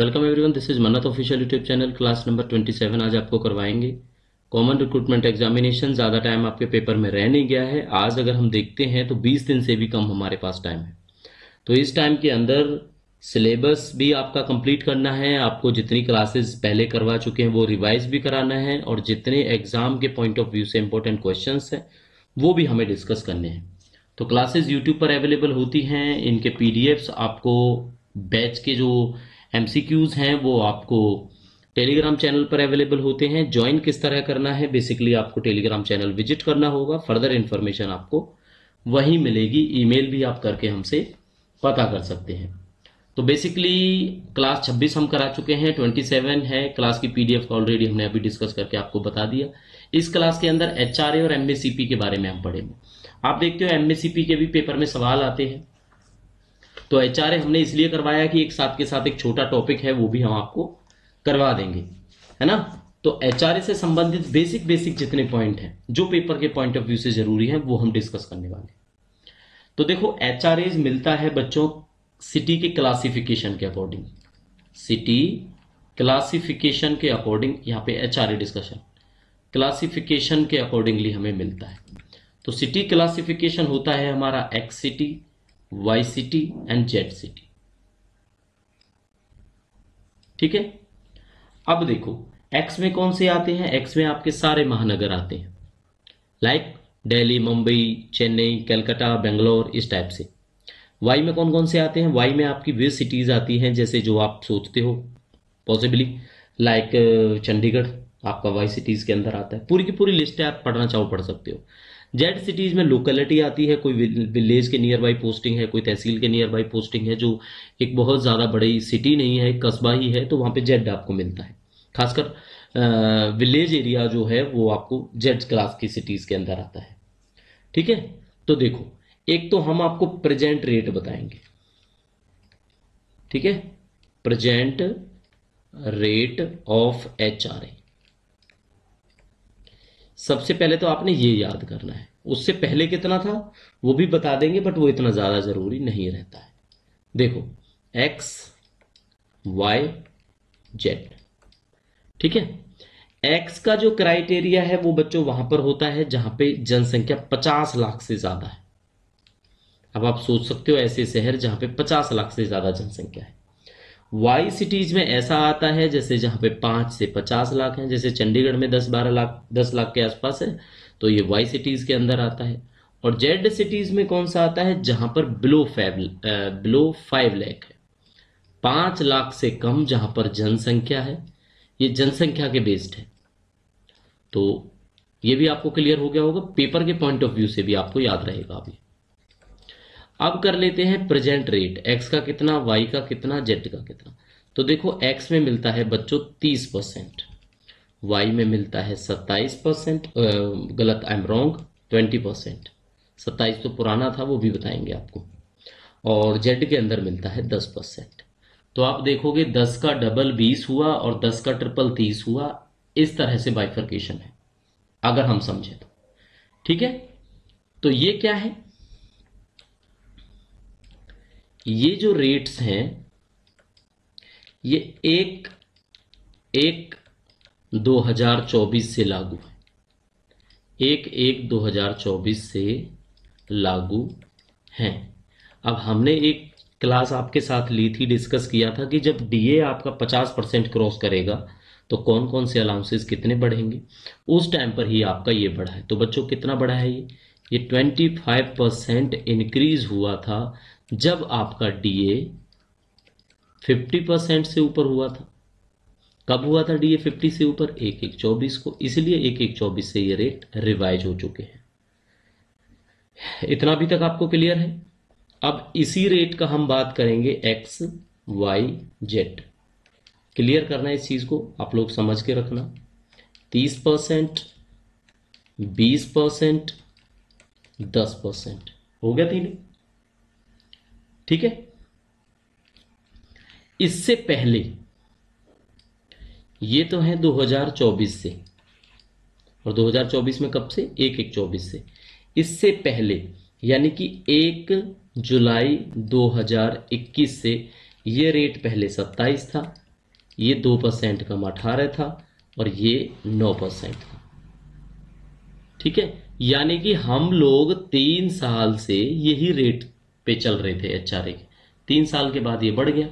Welcome everyone, this is मन्नत official YouTube channel. Class number 27 आज आपको करवाएंगे कॉमन रिक्रूटमेंट एग्जामिनेशन। ज़्यादा टाइम आपके पेपर में रह नहीं गया है। आज अगर हम देखते हैं तो 20 दिन से भी कम हमारे पास टाइम है। तो इस टाइम के अंदर सिलेबस भी आपका कंप्लीट करना है, आपको जितनी क्लासेस पहले करवा चुके हैं वो रिवाइज भी कराना है, और जितने एग्जाम के पॉइंट ऑफ व्यू से इंपॉर्टेंट क्वेश्चंस हैं वो भी हमें डिस्कस करने हैं। तो क्लासेस यूट्यूब पर अवेलेबल होती हैं, इनके पीडीएफ्स आपको बैच के जो एमसीक्यूज हैं वो आपको टेलीग्राम चैनल पर अवेलेबल होते हैं। ज्वाइन किस तरह करना है, बेसिकली आपको टेलीग्राम चैनल विजिट करना होगा, फर्दर इंफॉर्मेशन आपको वहीं मिलेगी। ईमेल भी आप करके हमसे पता कर सकते हैं। तो बेसिकली क्लास 26 हम करा चुके हैं, 27 है क्लास की पीडीएफ ऑलरेडी हमने अभी डिस्कस करके आपको बता दिया। इस क्लास के अंदर एचआरए और एमएससीपी के बारे में हम पढ़ेंगे। आप देखते हो एमएससीपी के भी पेपर में सवाल आते हैं, तो एचआरए हमने इसलिए करवाया कि एक साथ के साथ एक छोटा टॉपिक है वो भी हम आपको करवा देंगे, है ना। तो एचआरए से संबंधित बेसिक जितने पॉइंट हैं जो पेपर के पॉइंट ऑफ व्यू से जरूरी है वो हम डिस्कस करने वाले हैं। तो देखो एचआरए मिलता है बच्चों सिटी के क्लासिफिकेशन के अकॉर्डिंग, सिटी क्लासिफिकेशन के अकॉर्डिंग यहाँ पे एचआरए डिस्कशन क्लासिफिकेशन के अकॉर्डिंगली हमें मिलता है। तो सिटी क्लासिफिकेशन होता है हमारा X city, Y city and Z city, ठीक है। अब देखो एक्स में कौन से आते हैं, एक्स में आपके सारे महानगर आते हैं, लाइक दिल्ली, मुंबई, चेन्नई, कलकत्ता, बेंगलोर, इस टाइप से। वाई में कौन कौन से आते हैं, वाई में आपकी वे सिटीज आती हैं जैसे जो आप सोचते हो पॉसिबली, लाइक चंडीगढ़ आपका वाई सिटीज के अंदर आता है। पूरी की पूरी लिस्ट है, आप पढ़ना चाहो पढ़ सकते हो। जेड सिटीज में लोकेलिटी आती है, कोई विलेज के नियर बाई पोस्टिंग है, कोई तहसील के नियर बाई पोस्टिंग है, जो एक बहुत ज़्यादा बड़ी सिटी नहीं है, एक कस्बा ही है, तो वहाँ पे जेड आपको मिलता है। खासकर विलेज एरिया जो है वो आपको जेड क्लास की सिटीज़ के अंदर आता है, ठीक है। तो देखो एक तो हम आपको प्रेजेंट रेट बताएंगे, ठीक है, प्रेजेंट रेट ऑफ एचआरए। सबसे पहले तो आपने ये याद करना है, उससे पहले कितना था वो भी बता देंगे, बट वो इतना ज़्यादा ज़रूरी नहीं रहता है। देखो एक्स वाई जेड, ठीक है। एक्स का जो क्राइटेरिया है वो बच्चों वहां पर होता है जहां पे जनसंख्या 50 लाख से ज़्यादा है। अब आप सोच सकते हो ऐसे शहर जहां पे 50 लाख से ज़्यादा जनसंख्या है। वाई सिटीज में ऐसा आता है जैसे जहां पे 5 से 50 लाख है, जैसे चंडीगढ़ में 10 लाख के आसपास है, तो ये वाई सिटीज के अंदर आता है। और जेड सिटीज में कौन सा आता है, जहां पर बिलो 5 लाख है, 5 लाख से कम जहां पर जनसंख्या है, ये जनसंख्या के बेस्ड है। तो ये भी आपको क्लियर हो गया होगा, पेपर के पॉइंट ऑफ व्यू से भी आपको याद रहेगा अभी। अब कर लेते हैं प्रेजेंट रेट, एक्स का कितना, वाई का कितना, जेड का कितना। तो देखो एक्स में मिलता है बच्चों 30%, वाई में मिलता है 27%, गलत, आई एम रॉन्ग, 20%। 27 तो पुराना था, वो भी बताएंगे आपको। और जेड के अंदर मिलता है 10%। तो आप देखोगे 10 का डबल 20 हुआ और 10 का ट्रिपल 30 हुआ। इस तरह से बाइफर्केशन है अगर हम समझे तो, ठीक है। तो ये क्या है, ये जो रेट्स हैं ये एक 2024 से लागू है, 1/1/2024 से लागू हैं। अब हमने एक क्लास आपके साथ ली थी, डिस्कस किया था कि जब डीए आपका 50% क्रॉस करेगा तो कौन कौन से अलाउंसेस कितने बढ़ेंगे। उस टाइम पर ही आपका ये बढ़ा है। तो बच्चों कितना बढ़ा है, ये 25% इंक्रीज हुआ था जब आपका डीए 50% से ऊपर हुआ था। कब हुआ था डीए 50 से ऊपर, 1/1/24 को, इसलिए 1/1/24 से ये रेट रिवाइज हो चुके हैं। इतना अभी तक आपको क्लियर है। अब इसी रेट का हम बात करेंगे एक्स वाई जेड। क्लियर करना है इस चीज को, आप लोग समझ के रखना। 30%, 20%, 10% हो गया तीन, ठीक है। इससे पहले ये तो है 2024 से, और 2024 में कब से, 1/1/24 से। इससे पहले यानी कि 1 जुलाई 2021 से ये रेट पहले 27 था, ये 2% कम 18 था और ये 9% था। ठीक है, यानी कि हम लोग 3 साल से यही रेट पे चल रहे थे HRA के। 3 साल के बाद ये बढ़ गया,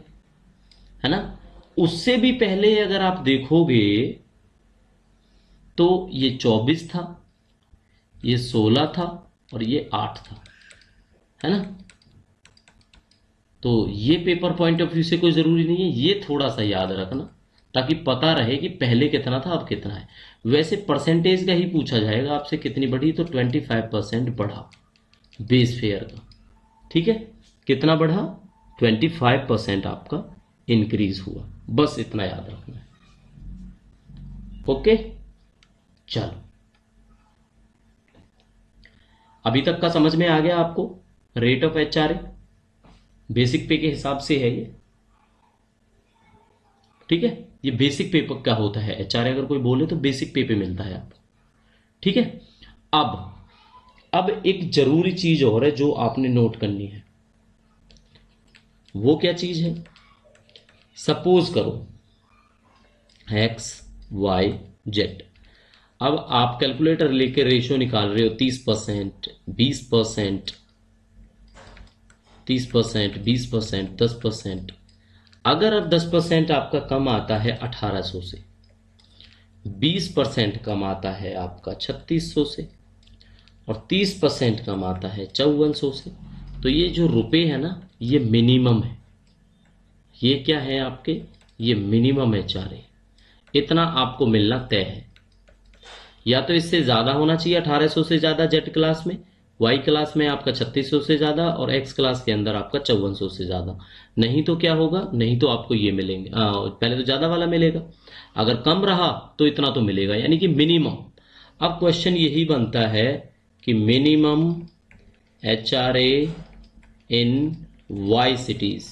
है ना। उससे भी पहले अगर आप देखोगे तो ये 24 था, ये 16 था और ये 8 था, है ना। तो ये पेपर पॉइंट ऑफ व्यू से कोई जरूरी नहीं है, ये थोड़ा सा याद रखना ताकि पता रहे कि पहले कितना था अब कितना है। वैसे परसेंटेज का ही पूछा जाएगा आपसे, कितनी बढ़ी, तो 25% बढ़ा बेस फेयर का। ठीक है, कितना बढ़ा, 25% आपका इंक्रीज हुआ, बस इतना याद रखना है। ओके, चलो अभी तक का समझ में आ गया आपको। रेट ऑफ HRA बेसिक पे के हिसाब से है ये। ठीक है, ये बेसिक पे का होता है HRA, अगर कोई बोले तो बेसिक पे मिलता है आपको। ठीक है, अब एक जरूरी चीज और है जो आपने नोट करनी है। वो क्या चीज है, सपोज करो XYZ। अब आप कैलकुलेटर लेके रेशियो निकाल रहे हो 30%, 20%, 30%, 20%, 10%। अगर अब 10% आपका कम आता है 1800 से, 20% कम आता है आपका 3600 से और 30% कम आता है 5400 से, तो ये जो रुपए है ना, ये मिनिमम है। ये क्या है आपके, ये मिनिमम HRA, इतना आपको मिलना तय है। या तो इससे ज्यादा होना चाहिए 1800 से ज्यादा जेड क्लास में, वाई क्लास में आपका 3600 से ज्यादा और एक्स क्लास के अंदर आपका 5400 से ज्यादा। नहीं तो क्या होगा, नहीं तो आपको ये मिलेंगे, पहले तो ज्यादा वाला मिलेगा, अगर कम रहा तो इतना तो मिलेगा, यानी कि मिनिमम। अब क्वेश्चन यही बनता है कि मिनिमम HRA इन वाई सिटीज,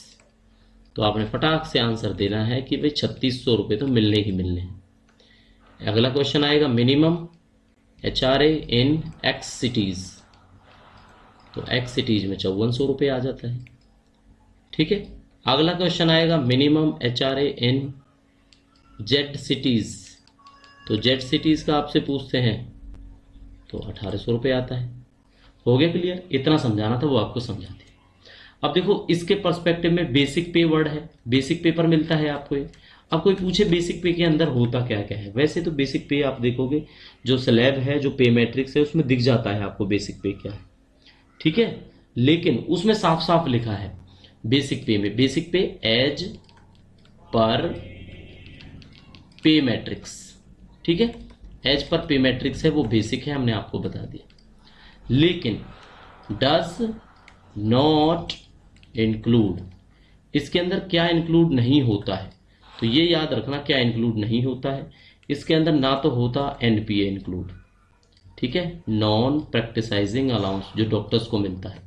तो आपने फटाक से आंसर देना है कि भाई 3600 रुपये तो मिलने ही मिलने हैं। अगला क्वेश्चन आएगा मिनिमम HRA इन एक्स सिटीज, तो एक्स सिटीज में 5400 रुपये आ जाता है। ठीक है, अगला क्वेश्चन आएगा मिनिमम HRA इन जेड सिटीज, तो जेड सिटीज का आपसे पूछते हैं तो 1800 रुपये आता है। हो गया क्लियर, इतना समझाना था वो आपको समझा दिया। अब देखो इसके पर्सपेक्टिव में बेसिक पे वर्ड है, बेसिक पे पर मिलता है आपको ये। अब कोई पूछे बेसिक पे के अंदर होता क्या क्या है, वैसे तो बेसिक पे आप देखोगे जो स्लैब है, जो पे मैट्रिक्स है, उसमें दिख जाता है आपको बेसिक पे क्या है। ठीक है, लेकिन उसमें साफ साफ लिखा है बेसिक पे में, बेसिक पे एज पर पे मैट्रिक्स। ठीक है, एज पर पे मैट्रिक्स है, वो बेसिक है, हमने आपको बता दिया। लेकिन डज नॉट इंक्लूड, इसके अंदर क्या इंक्लूड नहीं होता है, तो ये याद रखना क्या इंक्लूड नहीं होता है। इसके अंदर ना तो होता NPA इंक्लूड, ठीक है, नॉन प्रैक्टिसाइजिंग अलाउंस जो डॉक्टर्स को मिलता है,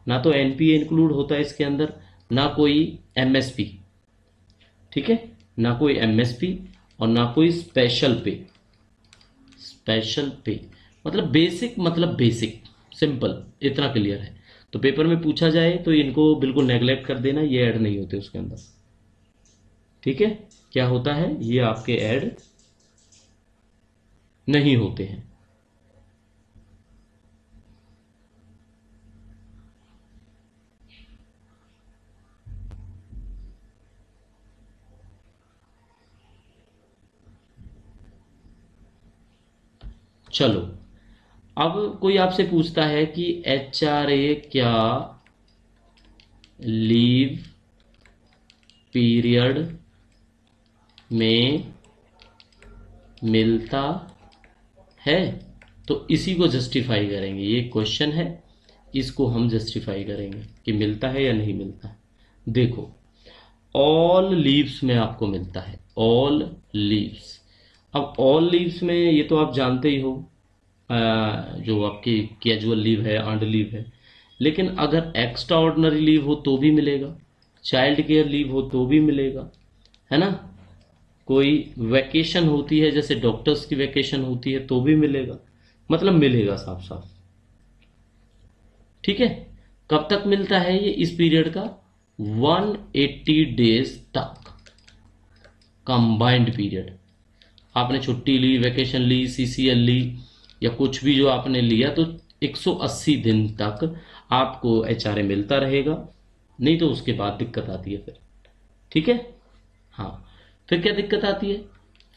ना तो NPA इंक्लूड होता है इसके अंदर, ना कोई MSP। ठीक है, ना कोई MSP और ना कोई स्पेशल पे। स्पेशल पे मतलब बेसिक, मतलब बेसिक, सिंपल, इतना क्लियर है। तो पेपर में पूछा जाए तो इनको बिल्कुल नेगलेक्ट कर देना, ये ऐड नहीं होते उसके अंदर। ठीक है, क्या होता है, ये आपके ऐड नहीं होते हैं। चलो, अब कोई आपसे पूछता है कि HRA क्या लीव पीरियड में मिलता है, तो इसी को जस्टिफाई करेंगे। ये क्वेश्चन है, इसको हम जस्टिफाई करेंगे कि मिलता है या नहीं मिलता है। देखो, ऑल लीव्स में आपको मिलता है, ऑल लीव्स। अब ऑल लीव्स में ये तो आप जानते ही हो, जो आपकी कैजुअल लीव है, अर्नड लीव है। लेकिन अगर एक्स्ट्रा ऑर्डिनरी लीव हो तो भी मिलेगा, चाइल्ड केयर लीव हो तो भी मिलेगा, है ना। कोई वैकेशन होती है, जैसे डॉक्टर्स की वैकेशन होती है, तो भी मिलेगा, मतलब मिलेगा साफ साफ। ठीक है, कब तक मिलता है ये, इस पीरियड का 180 डेज तक। कंबाइंड पीरियड, आपने छुट्टी ली, वैकेशन ली, सीसीएल ली या कुछ भी जो आपने लिया, तो 180 दिन तक आपको एचआरए मिलता रहेगा, नहीं तो उसके बाद दिक्कत आती है फिर। ठीक है, हाँ। फिर क्या दिक्कत आती है,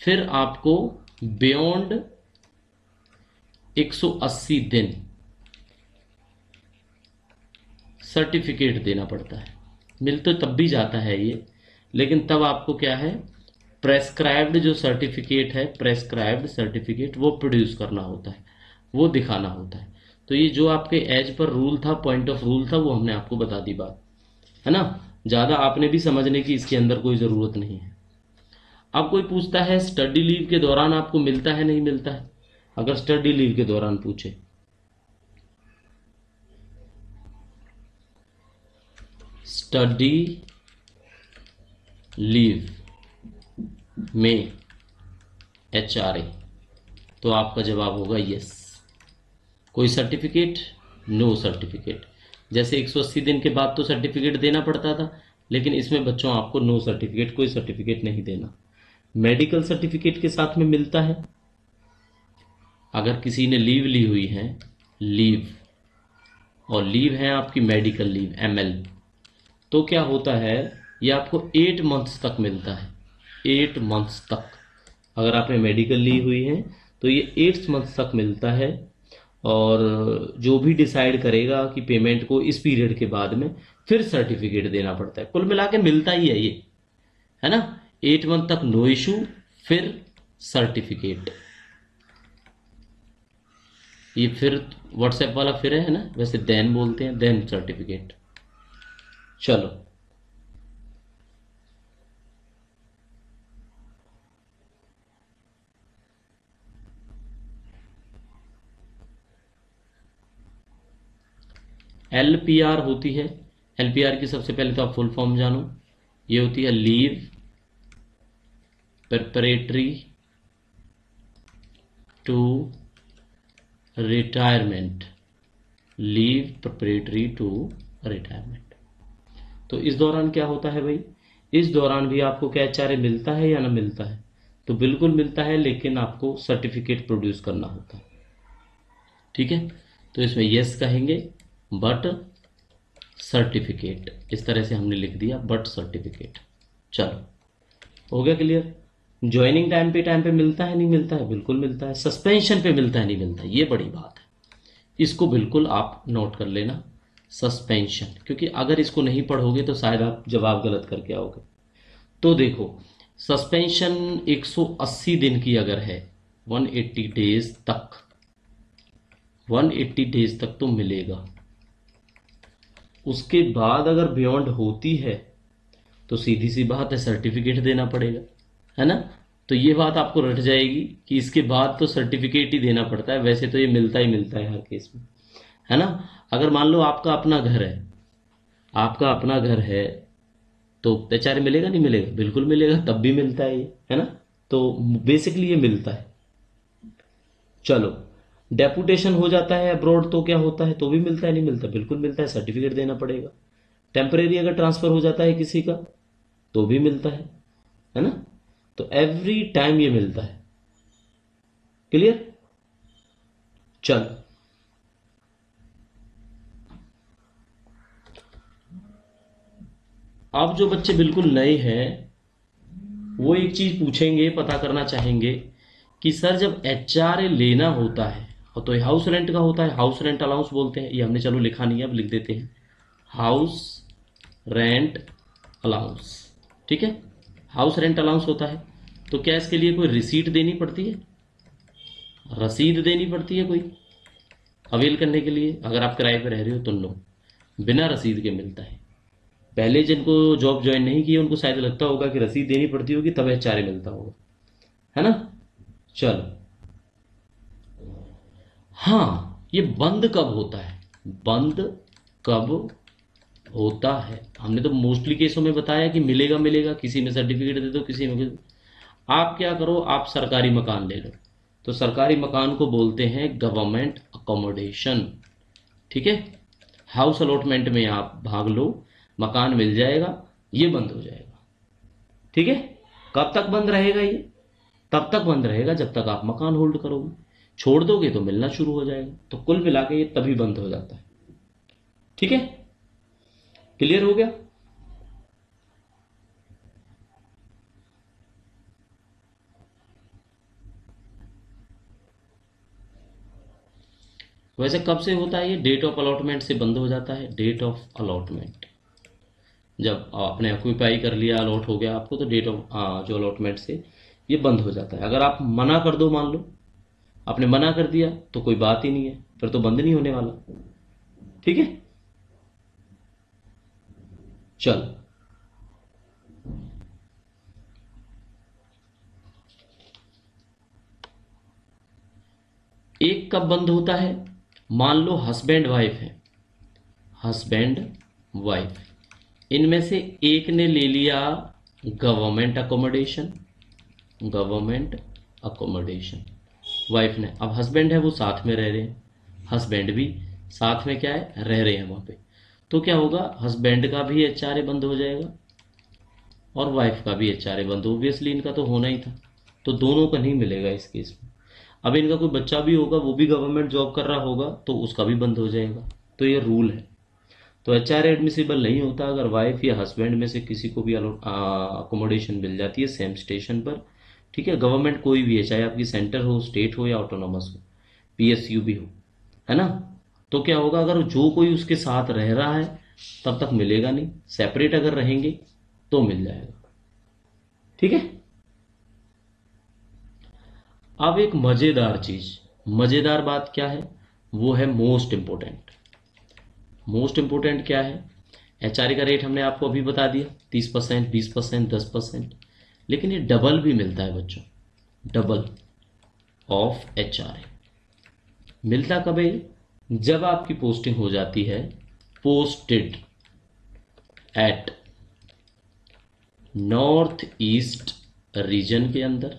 फिर आपको बियॉन्ड 180 दिन सर्टिफिकेट देना पड़ता है। मिल तो तब भी जाता है ये, लेकिन तब आपको क्या है, प्रेस्क्राइब्ड जो सर्टिफिकेट है, प्रेस्क्राइब्ड सर्टिफिकेट वो प्रोड्यूस करना होता है, वो दिखाना होता है। तो ये जो आपके एज पर रूल था, पॉइंट ऑफ रूल था, वो हमने आपको बता दी बात, है ना। ज़्यादा आपने भी समझने की इसके अंदर कोई ज़रूरत नहीं है। अब कोई पूछता है स्टडी लीव के दौरान आपको मिलता है नहीं मिलता है, अगर स्टडी लीव के दौरान पूछे, स्टडी लीव में एचआरए, तो आपका जवाब होगा यस। कोई सर्टिफिकेट, नो सर्टिफिकेट। जैसे 180 दिन के बाद तो सर्टिफिकेट देना पड़ता था, लेकिन इसमें बच्चों आपको नो सर्टिफिकेट, कोई सर्टिफिकेट नहीं देना। मेडिकल सर्टिफिकेट के साथ में मिलता है, अगर किसी ने लीव ली हुई है, लीव, और लीव है आपकी मेडिकल लीव एमएल, तो क्या होता है, ये आपको 8 मंथ्स तक मिलता है, 8 मंथ्स तक। अगर आपने मेडिकल ली हुई है तो ये 8 मंथ्स तक मिलता है, और जो भी डिसाइड करेगा कि पेमेंट को इस पीरियड के बाद में, फिर सर्टिफिकेट देना पड़ता है। कुल मिला के मिलता ही है ये, है ना। 8 मंथ तक नो इशू, फिर सर्टिफिकेट। ये फिर व्हाट्सएप वाला फिर है ना, वैसे देन बोलते हैं, देन सर्टिफिकेट। चलो, एलपीआर होती है। एलपीआर की सबसे पहले तो आप फुल फॉर्म जानो, ये होती है leave preparatory to retirement, leave preparatory to retirement. तो इस दौरान क्या होता है भाई, इस दौरान भी आपको क्या एचआरए मिलता है या ना मिलता है, तो बिल्कुल मिलता है, लेकिन आपको सर्टिफिकेट प्रोड्यूस करना होता है। ठीक है, तो इसमें यस कहेंगे, बट सर्टिफिकेट, इस तरह से हमने लिख दिया, बट सर्टिफिकेट। चलो, हो गया क्लियर। ज्वाइनिंग टाइम पे मिलता है नहीं मिलता है, बिल्कुल मिलता है। सस्पेंशन पे मिलता है नहीं मिलता है, ये बड़ी बात है, इसको बिल्कुल आप नोट कर लेना, सस्पेंशन, क्योंकि अगर इसको नहीं पढ़ोगे तो शायद आप जवाब गलत करके आओगे। तो देखो, सस्पेंशन 180 दिन की अगर है, 180 डेज तक, 180 डेज तक तो मिलेगा। उसके बाद अगर बियॉन्ड होती है तो सीधी सी बात है, सर्टिफिकेट देना पड़ेगा, है ना। तो ये बात आपको रट जाएगी कि इसके बाद तो सर्टिफिकेट ही देना पड़ता है, वैसे तो ये मिलता ही मिलता है हर केस में, है ना। अगर मान लो आपका अपना घर है, आपका अपना घर है, तो बेचारे मिलेगा नहीं मिलेगा, बिल्कुल मिलेगा, तब भी मिलता है ये, है ना। तो बेसिकली ये मिलता है। चलो, डेपुटेशन हो जाता है अब्रॉड तो क्या होता है, तो भी मिलता है नहीं मिलता, बिल्कुल मिलता है, सर्टिफिकेट देना पड़ेगा। टेम्परेरी अगर ट्रांसफर हो जाता है किसी का, तो भी मिलता है ना। तो एवरी टाइम ये मिलता है। क्लियर। चल, अब जो बच्चे बिल्कुल नए हैं वो एक चीज पूछेंगे, पता करना चाहेंगे कि सर जब एचआरए लेना होता है, तो ये हाउस रेंट का होता है, हाउस रेंट अलाउंस बोलते हैं, ये हमने चलो लिखा नहीं है, अब लिख देते हैं, हाउस रेंट अलाउंस। ठीक है, हाउस रेंट अलाउंस होता है, तो क्या इसके लिए कोई रिसीट देनी पड़ती है, रसीद देनी पड़ती है कोई अवेल करने के लिए? अगर आप किराए पर रह रहे हो तो नो, बिना रसीद के मिलता है। पहले जिनको जॉब ज्वाइन नहीं की उनको शायद लगता होगा कि रसीद देनी पड़ती होगी तब एचआरए मिलता होगा, है ना। चलो, हाँ, ये बंद कब होता है, बंद कब होता है, हमने तो मोस्टली केसों में बताया कि मिलेगा मिलेगा, किसी में सर्टिफिकेट दे दो, किसी में। आप क्या करो, आप सरकारी मकान ले लो, तो सरकारी मकान को बोलते हैं गवर्नमेंट अकोमोडेशन। ठीक है, हाउस अलॉटमेंट में आप भाग लो, मकान मिल जाएगा, ये बंद हो जाएगा। ठीक है, कब तक बंद रहेगा ये? तब तक बंद रहेगा जब तक आप मकान होल्ड करोगे। छोड़ दोगे तो मिलना शुरू हो जाएगा। तो कुल मिला के ये तभी बंद हो जाता है। ठीक है, क्लियर हो गया? वैसे कब से होता है ये? डेट ऑफ अलॉटमेंट से बंद हो जाता है। डेट ऑफ अलॉटमेंट, जब आपने ऑक्यूपाई कर लिया, अलॉट हो गया आपको, तो डेट ऑफ जो अलॉटमेंट से ये बंद हो जाता है। अगर आप मना कर दो, मान लो आपने मना कर दिया, तो कोई बात ही नहीं है, फिर तो बंद नहीं होने वाला। ठीक है, चल एक कब बंद होता है? मान लो हस्बैंड वाइफ है, हस्बैंड वाइफ, इनमें से एक ने ले लिया government accommodation, government accommodation wife ने। अब हस्बैंड है वो साथ में रह रहे हैं, हस्बैंड भी साथ में क्या है, रह रहे हैं वहां पे। तो क्या होगा, हस्बैंड का भी एचआरए बंद हो जाएगा और वाइफ का भी एचआरए बंद। ऑब्वियसली इनका तो होना ही था, तो दोनों का नहीं मिलेगा इस केस में। अब इनका कोई बच्चा भी होगा, वो भी गवर्नमेंट जॉब कर रहा होगा, तो उसका भी बंद हो जाएगा। तो ये रूल है। तो एचआरए एडमिसिबल नहीं होता अगर वाइफ या हस्बैंड में से किसी को भी अकोमोडेशन मिल जाती है सेम स्टेशन पर। ठीक है, गवर्नमेंट कोई भी है, चाहे आपकी सेंटर हो, स्टेट हो या ऑटोनोमस हो, पीएसयू भी हो, है ना। तो क्या होगा, अगर जो कोई उसके साथ रह रहा है तब तक मिलेगा नहीं, सेपरेट अगर रहेंगे तो मिल जाएगा। ठीक है, अब एक मजेदार चीज, मजेदार बात क्या है, वो है मोस्ट इंपोर्टेंट। मोस्ट इंपोर्टेंट क्या है? एचआरए का रेट हमने आपको अभी बता दिया, 30%, 20%, 10%। लेकिन ये डबल भी मिलता है बच्चों, डबल ऑफ एचआरए मिलता कब है? जब आपकी पोस्टिंग हो जाती है posted at north east region के अंदर।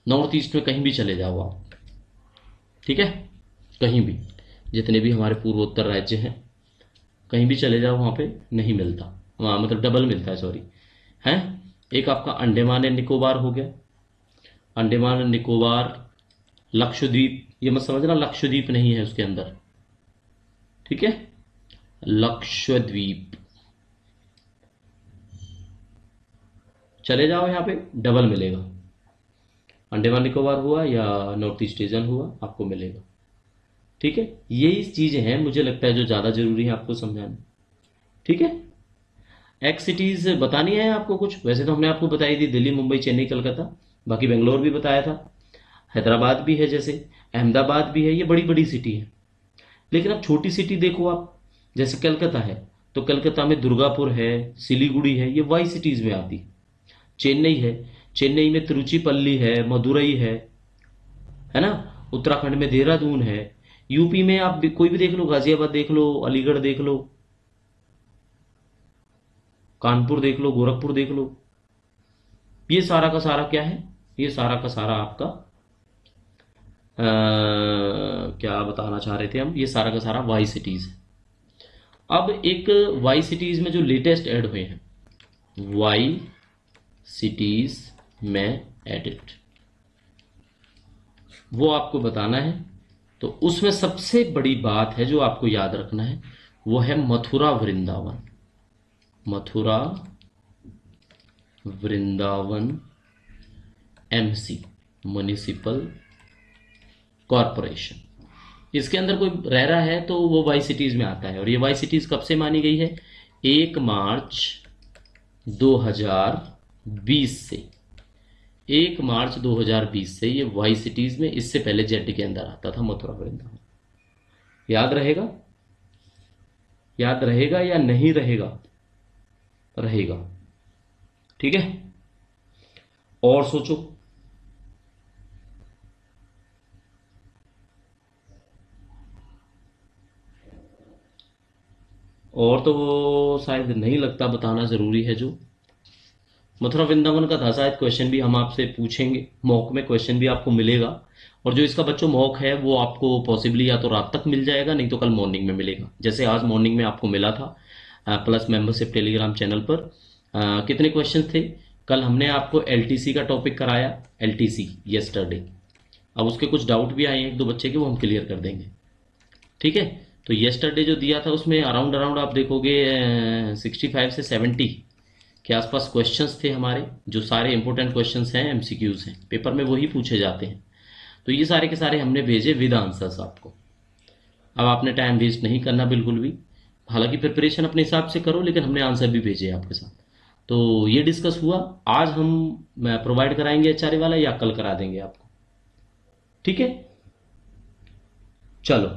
नॉर्थ ईस्ट में कहीं भी चले जाओ आप, ठीक है, कहीं भी, जितने भी हमारे पूर्वोत्तर राज्य हैं, कहीं भी चले जाओ वहां पे नहीं मिलता, वहां मतलब डबल मिलता है, सॉरी है। एक आपका अंडमान एंड निकोबार हो गया, अंडमान एंड निकोबार, लक्षद्वीप, ये मत समझना लक्षद्वीप नहीं है उसके अंदर, ठीक है, लक्षद्वीप चले जाओ, यहां पे डबल मिलेगा। अंडमान निकोबार हुआ या नॉर्थ ईस्ट रीजन हुआ, आपको मिलेगा। ठीक है, यही चीजें हैं मुझे लगता है जो ज्यादा जरूरी है आपको समझाना। ठीक है, एक्स सिटीज बतानी है आपको कुछ? वैसे तो हमने आपको बताई थी दिल्ली, मुंबई, चेन्नई, कलकत्ता, बाकी बेंगलोर भी बताया था, हैदराबाद भी है, जैसे अहमदाबाद भी है, ये बड़ी बड़ी सिटी है। लेकिन अब छोटी सिटी देखो आप, जैसे कलकत्ता है तो कलकत्ता में दुर्गापुर है, सिलीगुड़ी है, ये वाई सिटीज में आती। चेन्नई है, चेन्नई में तिरुचिपल्ली है, मदुरई है ना। उत्तराखंड में देहरादून है। यूपी में आप कोई भी देख लो, गाजियाबाद देख लो, अलीगढ़ देख लो, कानपुर देख लो, गोरखपुर देख लो। ये सारा का सारा क्या है, ये सारा का सारा आपका क्या बताना चाह रहे थे हम, ये सारा का सारा वाई सिटीज है। अब एक वाई सिटीज में जो लेटेस्ट ऐड हुए हैं, वाई सिटीज में एडिट, वो आपको बताना है। तो उसमें सबसे बड़ी बात है जो आपको याद रखना है, वो है Mathura Vrindavan, Mathura Vrindavan MC, municipal corporation. इसके अंदर कोई रह रहा है तो वो वाई सिटीज में आता है। और ये वाई सिटीज कब से मानी गई है? 1 मार्च 2020 से, 1 मार्च 2020 से ये वाई सिटीज में, इससे पहले जेड के अंदर आता था मथुरा वृंदावन। याद रहेगा? याद रहेगा या नहीं रहेगा? रहेगा। ठीक है, और सोचो। और तो वो शायद नहीं लगता बताना जरूरी है। जो मथुरा वृंदावन का था शायद क्वेश्चन भी हम आपसे पूछेंगे, मॉक में क्वेश्चन भी आपको मिलेगा। और जो इसका बच्चों मॉक है वो आपको पॉसिबली या तो रात तक मिल जाएगा, नहीं तो कल मॉर्निंग में मिलेगा। जैसे आज मॉर्निंग में आपको मिला था प्लस मेंबरशिप टेलीग्राम चैनल पर। कितने क्वेश्चन थे? कल हमने आपको एलटीसी का टॉपिक कराया, एलटीसी यस्टरडे। अब उसके कुछ डाउट भी आए हैं एक दो बच्चे के, वो हम क्लियर कर देंगे। ठीक है, तो यस्टरडे जो दिया था उसमें अराउंड आप देखोगे 65 से 70 के आसपास क्वेश्चंस थे हमारे, जो सारे इंपॉर्टेंट क्वेश्चंस हैं, एमसीक्यूज हैं, पेपर में वही पूछे जाते हैं। तो ये सारे के सारे हमने भेजे विद आंसर्स आपको। अब आपने टाइम वेस्ट नहीं करना बिल्कुल भी, हालांकि प्रिपरेशन अपने हिसाब से करो, लेकिन हमने आंसर भी भेजे आपके साथ। तो ये डिस्कस हुआ। आज हम प्रोवाइड कराएंगे एचआरए वाला या कल करा देंगे आपको? ठीक है, चलो।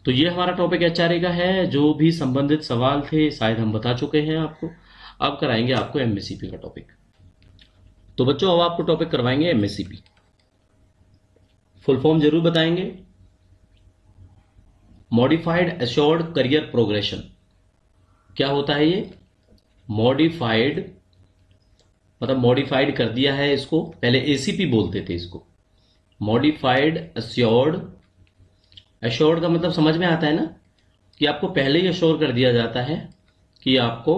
तो ये हमारा टॉपिक एचआरए का है। जो भी संबंधित सवाल थे शायद हम बता चुके हैं आपको। अब कराएंगे आपको एमएससीपी का टॉपिक। तो बच्चों अब आपको टॉपिक करवाएंगे एमएससीपी। फुल फॉर्म जरूर बताएंगे। Modified assured career progression. क्या होता है ये? मॉडिफाइड मतलब मॉडिफाइड कर दिया है इसको, पहले एसीपी बोलते थे इसको। मॉडिफाइड एश्योर्ड, एश्योर्ड का मतलब समझ में आता है ना, कि आपको पहले ही एश्योर कर दिया जाता है कि आपको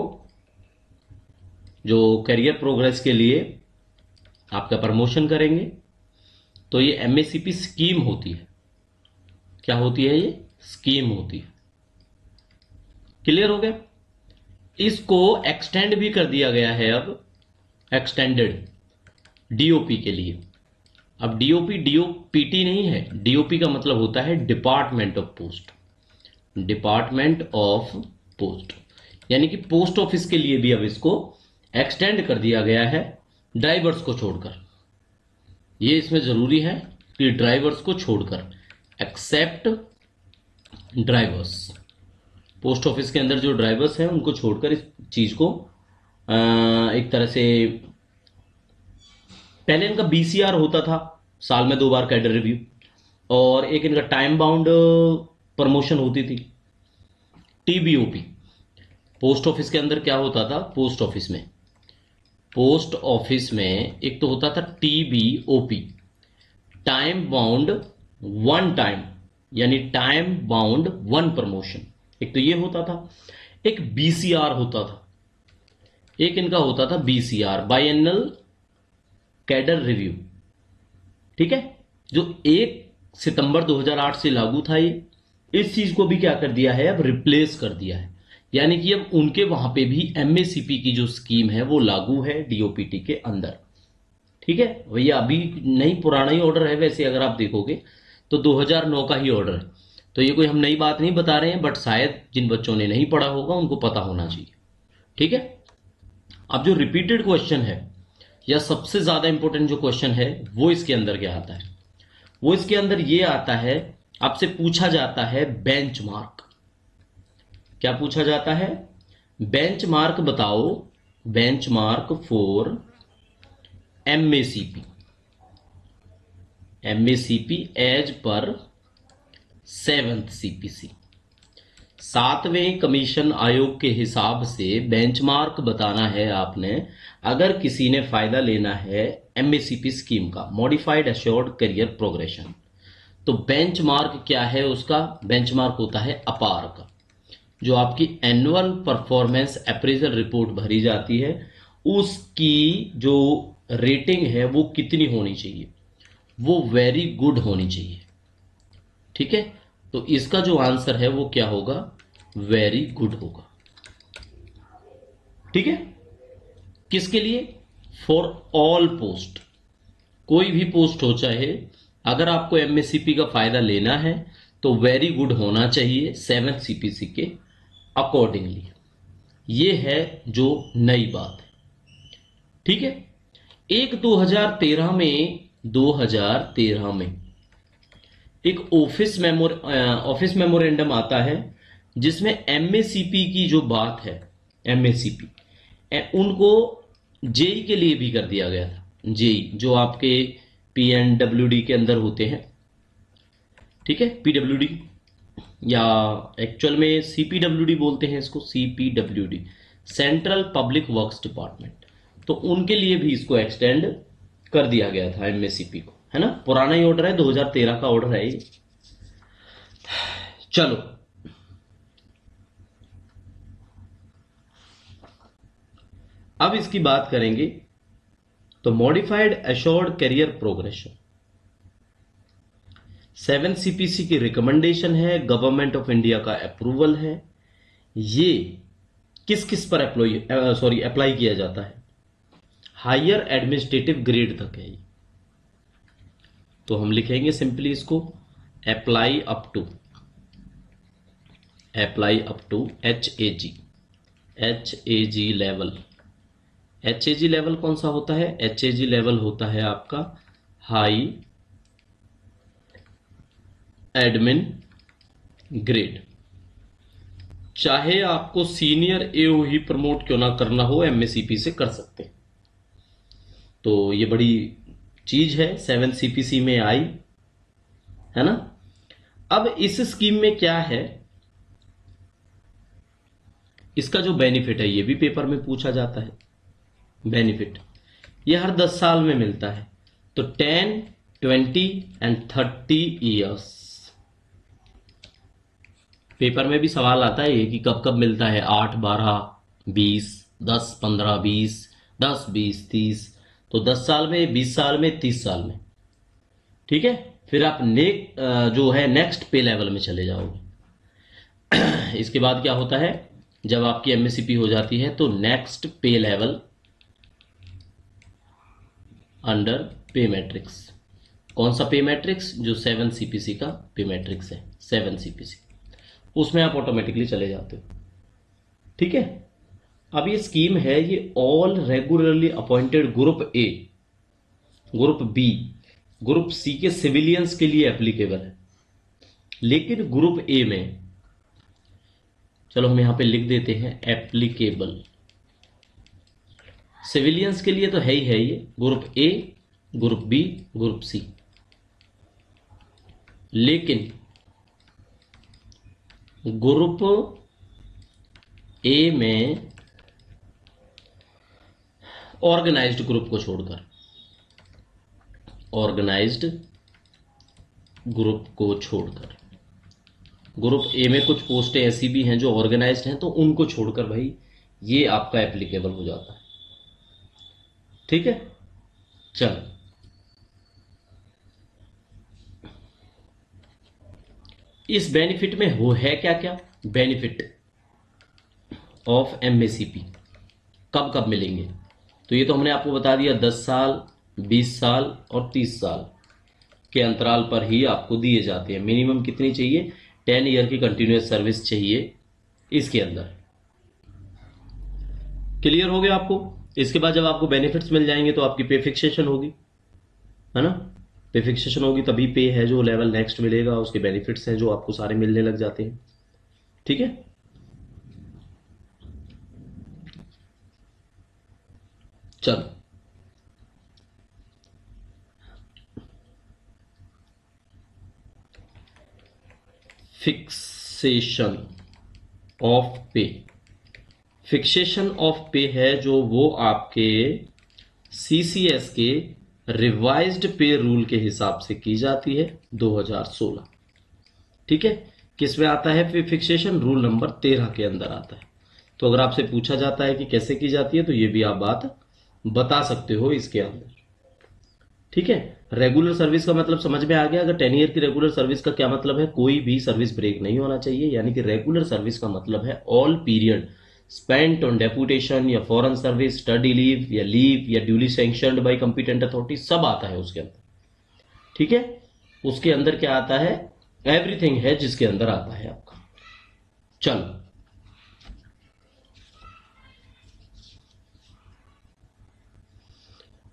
जो करियर प्रोग्रेस के लिए आपका प्रमोशन करेंगे। तो ये एमएससीपी स्कीम होती है। क्या होती है? ये स्कीम होती है। क्लियर हो गया? इसको एक्सटेंड भी कर दिया गया है अब, एक्सटेंडेड डीओपी के लिए। अब डीओपी डीओपीटी नहीं है, डीओपी का मतलब होता है department of post, department of post, यानी कि पोस्ट ऑफिस के लिए भी अब इसको एक्सटेंड कर दिया गया है, ड्राइवर्स को छोड़कर। ये इसमें जरूरी है कि ड्राइवर्स को छोड़कर, एक्सेप्ट ड्राइवर्स, पोस्ट ऑफिस के अंदर जो ड्राइवर्स हैं उनको छोड़कर इस चीज को एक तरह से, पहले इनका बीसीआर होता था, साल में 2 बार कैडर रिव्यू, और एक इनका टाइम बाउंड प्रमोशन होती थी, टीबीओपी। पोस्ट ऑफिस के अंदर क्या होता था? पोस्ट ऑफिस में एक तो होता था टीबीओपी, टाइम बाउंड वन टाइम, यानी टाइम बाउंड वन प्रमोशन। एक तो ये होता था, एक बीसीआर होता था, एक इनका होता था बीसीआर, बाइएनल कैडर रिव्यू। ठीक है, जो 1 सितंबर 2008 से लागू था, ये इस चीज को भी क्या कर दिया है? अब रिप्लेस कर दिया है, यानी कि अब उनके वहां पे भी एमएससीपी की जो स्कीम है वो लागू है डीओपीटी के अंदर। ठीक है भैया, अभी नहीं, पुराना ही ऑर्डर है वैसे, अगर आप देखोगे तो 2009 का ही ऑर्डर है। तो ये कोई हम नई बात नहीं बता रहे हैं, बट शायद जिन बच्चों ने नहीं पढ़ा होगा उनको पता होना चाहिए। ठीक है, अब जो रिपीटेड क्वेश्चन है या सबसे ज्यादा इंपॉर्टेंट जो क्वेश्चन है वो इसके अंदर क्या आता है? वो इसके अंदर ये आता है, आपसे पूछा जाता है बेंचमार्क। क्या पूछा जाता है? बेंचमार्क बताओ, benchmark for MSCP, MSCP as पर 7th सीपीसी, 7वें कमीशन आयोग के हिसाब से बेंचमार्क बताना है आपने, अगर किसी ने फायदा लेना है एमएससीपी स्कीम का, मॉडिफाइड एश्योर्ड करियर प्रोग्रेशन। तो बेंचमार्क क्या है उसका? बेंचमार्क होता है अपार का, जो आपकी एनुअल परफॉर्मेंस अप्रेजल रिपोर्ट भरी जाती है, उसकी जो रेटिंग है वो कितनी होनी चाहिए? वो वेरी गुड होनी चाहिए। ठीक है, तो इसका जो आंसर है वो क्या होगा? वेरी गुड होगा। ठीक है, किसके लिए? फॉर ऑल पोस्ट, कोई भी पोस्ट हो चाहे, अगर आपको एमएससीपी का फायदा लेना है तो वेरी गुड होना चाहिए 7th सीपीसी के अकॉर्डिंगली। ये है जो नई बात है। ठीक है, एक 2013 में एक ऑफिस मेमोरेंडम आता है, जिसमें एमएससीपी की जो बात है, एमएससीपी उनको जेई के लिए भी कर दिया गया था। जेई जो आपके पीएनडब्ल्यूडी के अंदर होते हैं, ठीक है, पीडब्ल्यूडी, या एक्चुअल में सीपीडब्ल्यूडी बोलते हैं इसको, CPWD, central public works department, तो उनके लिए भी इसको एक्सटेंड कर दिया गया था एमएससीपी को, है ना। पुराना ही ऑर्डर है, 2013 का ऑर्डर है ये। चलो अब इसकी बात करेंगे। तो modified assured career progression 7 CPC की रिकमेंडेशन है, गवर्नमेंट ऑफ इंडिया का अप्रूवल है। ये किस किस पर अप्लाई किया जाता है? हायर एडमिनिस्ट्रेटिव ग्रेड तक है ये। तो हम लिखेंगे सिंपली इसको apply up to HAG level. HAG level कौन सा होता है? HAG लेवल होता है आपका हाई एडमिन ग्रेड। चाहे आपको सीनियर एओ ही प्रमोट क्यों ना करना हो, एमएससीपी से कर सकते हैं। तो ये बड़ी चीज है, 7 सीपीसी में आई, है ना। अब इस स्कीम में क्या है, इसका जो बेनिफिट है ये भी पेपर में पूछा जाता है। बेनिफिट ये हर 10 साल में मिलता है, तो 10, 20 एंड 30 ईयर्स। पेपर में भी सवाल आता है कि कब कब मिलता है, 8, 12, 20, 10, 15, 20, 10, 20, 30। तो 10 साल में, 20 साल में, 30 साल में, ठीक है। फिर आप जो है नेक्स्ट पे लेवल में चले जाओगे। इसके बाद क्या होता है, जब आपकी एमएससीपी हो जाती है तो नेक्स्ट पे लेवल अंडर पे मैट्रिक्स। कौन सा पे मैट्रिक्स? जो 7 सीपीसी का पे मैट्रिक्स है, 7 सीपीसी, उसमें आप ऑटोमेटिकली चले जाते हो, ठीक है। अब ये स्कीम है, ये all regularly appointed group A, group B, group C के सिविलियंस के लिए एप्लीकेबल है। लेकिन ग्रुप ए में, चलो हम यहां पे लिख देते हैं एप्लीकेबल। सिविलियंस के लिए तो है ही है ये, group A, group B, group C. लेकिन ग्रुप ए में ऑर्गेनाइज्ड ग्रुप को छोड़कर, ऑर्गेनाइज्ड ग्रुप को छोड़कर, ग्रुप ए में कुछ पोस्टें ऐसी भी हैं जो ऑर्गेनाइज्ड हैं, तो उनको छोड़कर भाई ये आपका एप्लीकेबल हो जाता है, ठीक है। चलो इस बेनिफिट में वो है क्या क्या बेनिफिट ऑफ एमएससीपी, कब कब मिलेंगे? तो ये तो हमने आपको बता दिया, 10 साल, 20 साल और 30 साल के अंतराल पर ही आपको दिए जाते हैं। मिनिमम कितनी चाहिए? 10 ईयर की कंटिन्यूअस सर्विस चाहिए इसके अंदर। क्लियर हो गया आपको? इसके बाद जब आपको बेनिफिट्स मिल जाएंगे तो आपकी पे फिक्सेशन होगी, है ना। पे फिक्सेशन होगी तभी पे है जो लेवल नेक्स्ट मिलेगा, उसके बेनिफिट्स हैं जो आपको सारे मिलने लग जाते हैं, ठीक है। चलो फिक्सेशन ऑफ पे। फिक्सेशन ऑफ पे है जो वो आपके सीसीएस के रिवाइज्ड पे रूल के हिसाब से की जाती है 2016, ठीक है। किस में आता है फिक्सेशन? रूल नंबर 13 के अंदर आता है। तो अगर आपसे पूछा जाता है कि कैसे की जाती है, तो ये भी आप बात बता सकते हो इसके अंदर, ठीक है। रेगुलर सर्विस का मतलब समझ में आ गया। अगर 10 ईयर की रेगुलर सर्विस का क्या मतलब है? कोई भी सर्विस ब्रेक नहीं होना चाहिए, यानी कि रेगुलर सर्विस का मतलब है all period spent on deputation या फॉरेन सर्विस, स्टडी लीव या duly sanctioned bye competent authority, सब आता है उसके अंदर, ठीक है। उसके अंदर क्या आता है? एवरीथिंग है जिसके अंदर आता है आपका। चलो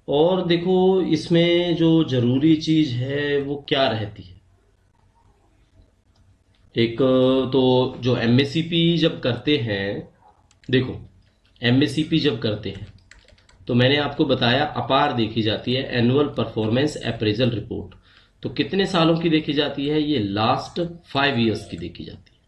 और देखो इसमें जो जरूरी चीज है वो क्या रहती है। एक तो जो एमएससीपी जब करते हैं, देखो एमएससीपी जब करते हैं तो मैंने आपको बताया अपार देखी जाती है एनुअल परफॉर्मेंस अप्रेजल रिपोर्ट। तो कितने सालों की देखी जाती है? ये लास्ट 5 ईयर्स की देखी जाती है,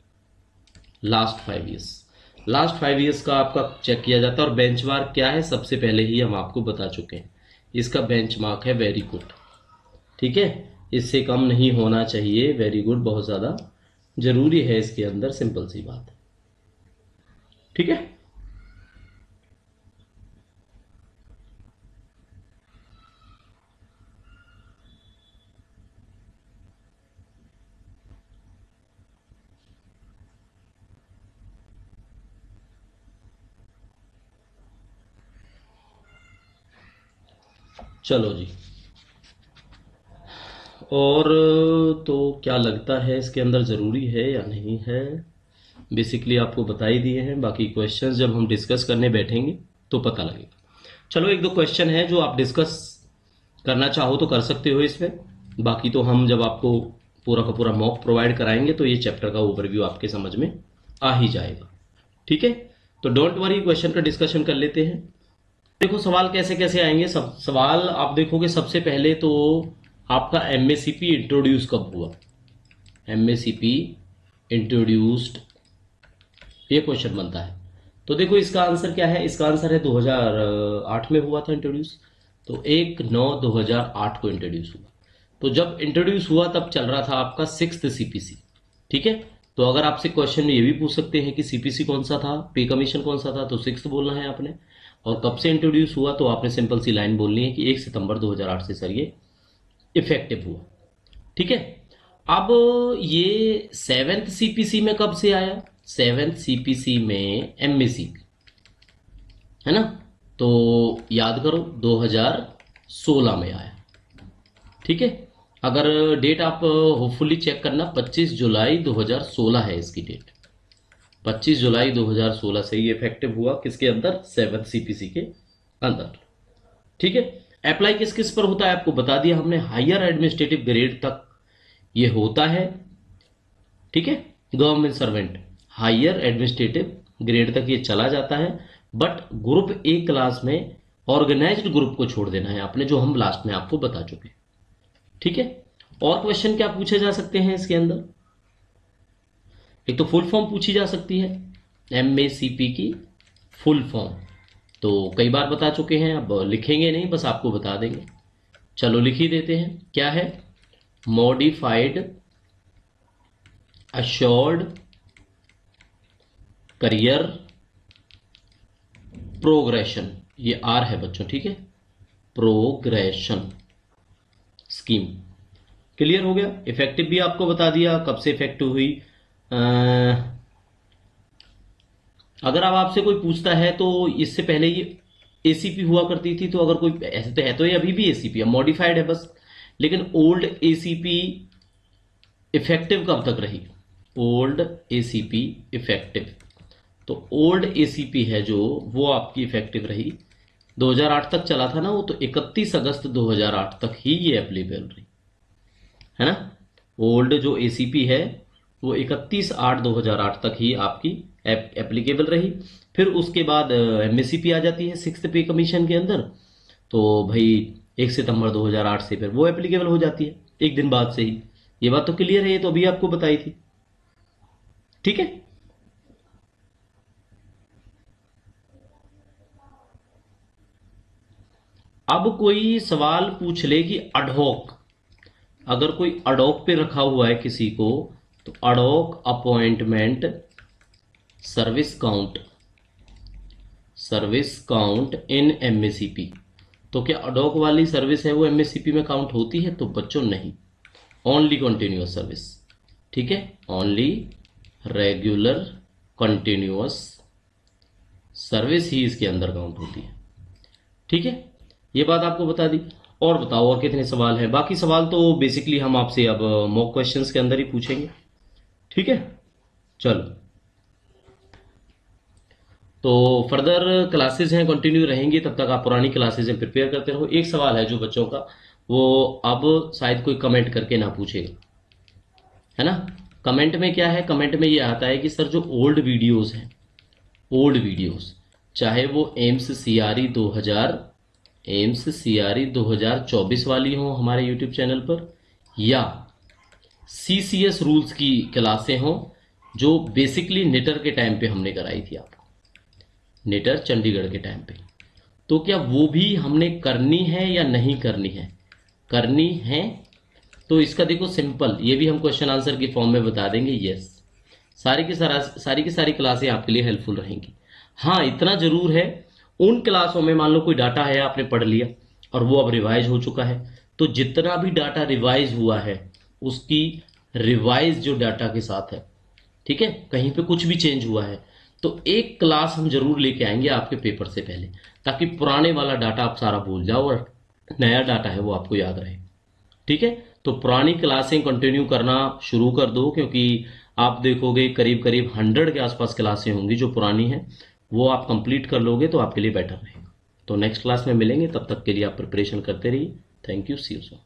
लास्ट 5 ईयर्स। लास्ट 5 ईयर्स का आपका चेक किया जाता है। और बेंचमार्क क्या है सबसे पहले ही हम आपको बता चुके हैं, इसका बेंचमार्क है वेरी गुड। ठीक है, इससे कम नहीं होना चाहिए, वेरी गुड बहुत ज़्यादा जरूरी है इसके अंदर, सिंपल सी बात है। ठीक है, चलो जी। और तो क्या लगता है इसके अंदर ज़रूरी है या नहीं है, बेसिकली आपको बता ही दिए हैं। बाकी क्वेश्चंस जब हम डिस्कस करने बैठेंगे तो पता लगेगा। चलो एक दो क्वेश्चन है जो आप डिस्कस करना चाहो तो कर सकते हो इसमें। बाकी तो हम जब आपको पूरा का पूरा मॉक प्रोवाइड कराएंगे तो ये चैप्टर का ओवरव्यू आपके समझ में आ ही जाएगा। ठीक है, तो डोंट वरी, क्वेश्चन का डिस्कशन कर लेते हैं। देखो सवाल कैसे कैसे आएंगे। सब सवाल आप देखोगे, सबसे पहले तो आपका एमएससीपी इंट्रोड्यूस कब हुआ, एमएससीपी इंट्रोड्यूस्ड, ये क्वेश्चन बनता है। तो देखो इसका आंसर क्या है, इसका आंसर है 2008 में हुआ था इंट्रोड्यूस। तो 1/9/2008 को इंट्रोड्यूस हुआ। तो जब इंट्रोड्यूस हुआ तब चल रहा था आपका 6th सीपीसी। ठीक है, तो अगर आपसे क्वेश्चन ये भी पूछ सकते हैं कि सीपीसी कौन सा था, पे कमीशन कौन सा था, तो 6th बोलना है आपने। और कब से इंट्रोड्यूस हुआ, तो आपने सिंपल सी लाइन बोलनी है कि 1 सितंबर 2008 से सर ये इफेक्टिव हुआ। ठीक है, अब ये 7th सीपीसी में कब से आया, 7th सीपीसी में एमएससीपी है ना, तो याद करो 2016 में आया। ठीक है, अगर डेट आप होपफुली चेक करना, 25 जुलाई 2016 है इसकी डेट। 25 जुलाई 2016 से ये इफेक्टिव हुआ, किसके अंदर, 7th सीपीसी के अंदर। ठीक है, अप्लाई किस किस पर होता है आपको बता दिया हमने, हायर एडमिनिस्ट्रेटिव ग्रेड तक ये होता है। ठीक है, government servant higher administrative grade तक ये चला जाता है। बट ग्रुप ए क्लास में ऑर्गेनाइज्ड ग्रुप को छोड़ देना है आपने, जो हम लास्ट में आपको बता चुके। ठीक है, और क्वेश्चन क्या पूछे जा सकते हैं इसके अंदर, एक तो फुल फॉर्म पूछी जा सकती है, एमएसीपी की फुल फॉर्म तो कई बार बता चुके हैं, अब लिखेंगे नहीं, बस आपको बता देंगे। चलो लिख ही देते हैं, क्या है, मॉडिफाइड अश्योर्ड करियर प्रोग्रेशन, ये आर है बच्चों। ठीक है, प्रोग्रेशन स्कीम, क्लियर हो गया। इफेक्टिव भी आपको बता दिया, कब से इफेक्टिव हुई। अगर अब आपसे कोई पूछता है तो इससे पहले ये एसीपी हुआ करती थी, तो अगर कोई ऐसे तो है, तो ये अभी भी एसीपी है, मॉडिफाइड है बस। लेकिन ओल्ड एसीपी इफेक्टिव कब तक रही, ओल्ड एसीपी इफेक्टिव, तो ओल्ड एसीपी है जो, वो आपकी इफेक्टिव रही 2008 तक चला था ना वो, तो 31 अगस्त 2008 तक ही ये एप्लीकेबल रही है ना। ओल्ड जो एसीपी है वो 31/8/2008 तक ही आपकी एप्लीकेबल रही। फिर उसके बाद एमएससीपी आ जाती है 6th पे कमीशन के अंदर, तो भाई 1 सितंबर 2008 से फिर वो एप्लीकेबल हो जाती है, एक दिन बाद से ही। ये बात तो क्लियर है, ये तो अभी आपको बताई थी। ठीक है, अब कोई सवाल पूछ ले कि अडहॉक, अगर कोई अडॉक पे रखा हुआ है किसी को, तो ad hoc appointment service count in MSCP, तो क्या अडॉक वाली सर्विस है वो एमएससीपी में काउंट होती है, तो बच्चों नहीं, ओनली कंटिन्यूअस सर्विस। ठीक है, ओनली रेगुलर कंटिन्यूअस सर्विस ही इसके अंदर काउंट होती है। ठीक है, ये बात आपको बता दी। और बताओ और कितने सवाल हैं, बाकी सवाल तो बेसिकली हम आपसे अब मॉक क्वेश्चंस के अंदर ही पूछेंगे। ठीक है, चलो तो फर्दर क्लासेस हैं कंटिन्यू रहेंगी, तब तक आप पुरानी क्लासेस में प्रिपेयर करते रहो। एक सवाल है जो बच्चों का, वो अब शायद कोई कमेंट करके ना पूछेगा, है ना। कमेंट में क्या है, कमेंट में ये आता है कि सर जो ओल्ड वीडियोस हैं, ओल्ड वीडियोस, चाहे वो एम्स सीआरई 2024 वाली हो हमारे यूट्यूब चैनल पर, या सीसीएस रूल्स की क्लासें हों, जो बेसिकली नेटर के टाइम पे हमने कराई थी आपको, नेटर चंडीगढ़ के टाइम पे। तो क्या वो भी हमने करनी है या नहीं करनी है? करनी है। तो इसका देखो सिंपल, ये भी हम क्वेश्चन आंसर की फॉर्म में बता देंगे। यस, सारी की सारी क्लासें आपके लिए हेल्पफुल रहेंगी। हाँ, इतना जरूर है, उन क्लासों में मान लो कोई डाटा है आपने पढ़ लिया और वो अब रिवाइज हो चुका है, तो जितना भी डाटा रिवाइज हुआ है उसकी रिवाइज जो डाटा के साथ है, ठीक है, कहीं पे कुछ भी चेंज हुआ है तो एक क्लास हम जरूर लेके आएंगे आपके पेपर से पहले, ताकि पुराने वाला डाटा आप सारा भूल जाओ और नया डाटा है वो आपको याद रहे। ठीक है, तो पुरानी क्लासें कंटिन्यू करना शुरू कर दो, क्योंकि आप देखोगे करीब करीब 100 के आसपास क्लासें होंगी जो पुरानी हैं, वो आप कंप्लीट कर लोगे तो आपके लिए बेटर रहेगा। तो नेक्स्ट क्लास में मिलेंगे, तब तक के लिए आप प्रिपरेशन करते रहिए। Thank you, see you soon.